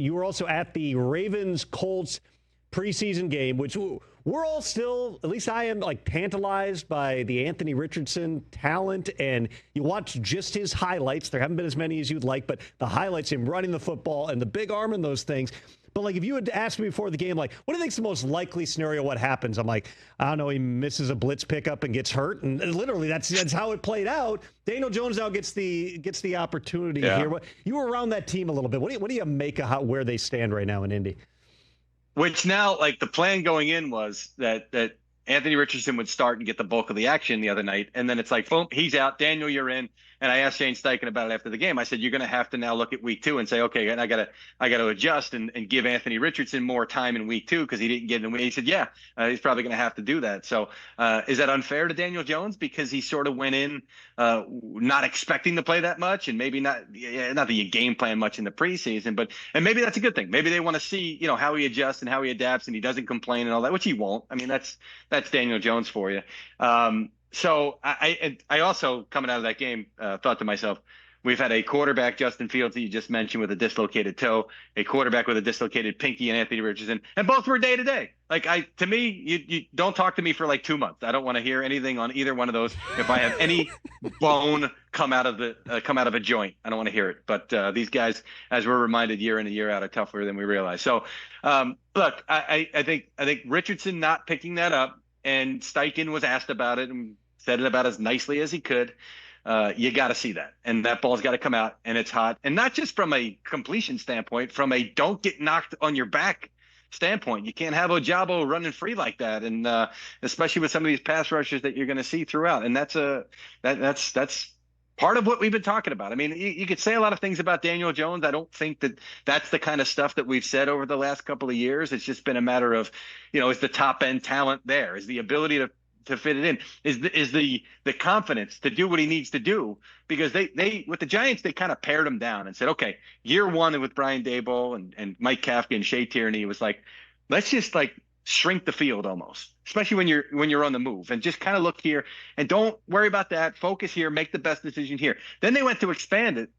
you were also at the Ravens-Colts preseason game, which we're all still, at least I am, like tantalized by the Anthony Richardson talent. And you watch just his highlights. There haven't been as many as you'd like, but the highlights, him running the football and the big arm and those things. But like, if you had asked me before the game, like, what do you think's the most likely scenario? What happens? I'm like, I don't know. He misses a blitz pickup and gets hurt, and literally that's how it played out. Daniel Jones now gets the opportunity here. You were around that team a little bit. What do you make of where they stand right now in Indy? Which now, like, the plan going in was that Anthony Richardson would start and get the bulk of the action the other night, and then it's like, boom, he's out. Daniel, you're in. And I asked Shane Steichen about it after the game. I said, you're going to have to now look at week 2 and say, okay, I got to adjust and give Anthony Richardson more time in week 2 because he didn't get it. He said, yeah, he's probably going to have to do that. So is that unfair to Daniel Jones because he sort of went in not expecting to play that much, and maybe not that you game plan much in the preseason, and maybe that's a good thing. Maybe they want to see, how he adjusts and how he adapts and he doesn't complain and all that, which he won't. I mean, that's Daniel Jones for you. So I also, coming out of that game, thought to myself, we've had a quarterback, Justin Fields, that you just mentioned, with a dislocated toe, a quarterback with a dislocated pinky, and Anthony Richardson, and both were day to day. Like, to me, you don't talk to me for like 2 months. I don't want to hear anything on either one of those. If I have any bone come out of a joint, I don't want to hear it. But these guys, as we're reminded year in and year out, are tougher than we realize. So look, I think Richardson not picking that up, and Steichen was asked about it and said it about as nicely as he could. You got to see that. And that ball's got to come out, and it's hot. And not just from a completion standpoint, from a don't get knocked on your back standpoint. You can't have Ojabo running free like that. And especially with some of these pass rushers that you're going to see throughout. And that's part of what we've been talking about. I mean, you could say a lot of things about Daniel Jones. I don't think that's the kind of stuff that we've said over the last couple of years. It's just been a matter of, is the top end talent there? Is the ability to fit it in? Is the confidence to do what he needs to do? Because they with the Giants, they kind of pared him down and said, okay, year 1 with Brian Daboll and Mike Kafka and Shea Tierney, was like, let's just like shrink the field almost, especially when you're on the move, and just kind of look here and don't worry about that. Focus here, make the best decision here. Then they went to expand it,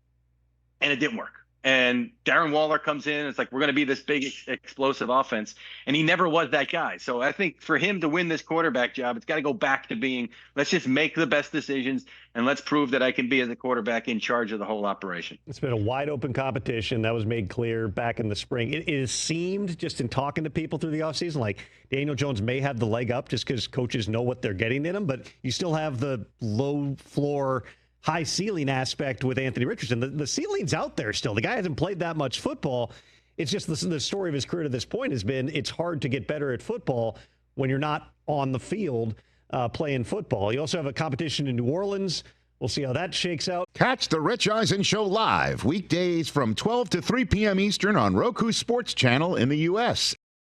and it didn't work. And Darren Waller comes in. It's like, we're going to be this big explosive offense. And he never was that guy. So I think for him to win this quarterback job, it's got to go back to being, let's just make the best decisions, and let's prove that I can be, as a quarterback, in charge of the whole operation. It's been a wide open competition. That was made clear back in the spring. It seemed, just in talking to people through the offseason, like Daniel Jones may have the leg up just because coaches know what they're getting in him. But you still have the low floor, high ceiling aspect with Anthony Richardson. The ceiling's out there still. The guy hasn't played that much football. It's just the story of his career to this point has been, it's hard to get better at football when you're not on the field playing football. You also have a competition in New Orleans. We'll see how that shakes out. Catch the Rich Eisen Show live weekdays from 12 to 3 p.m. Eastern on Roku Sports Channel in the U.S.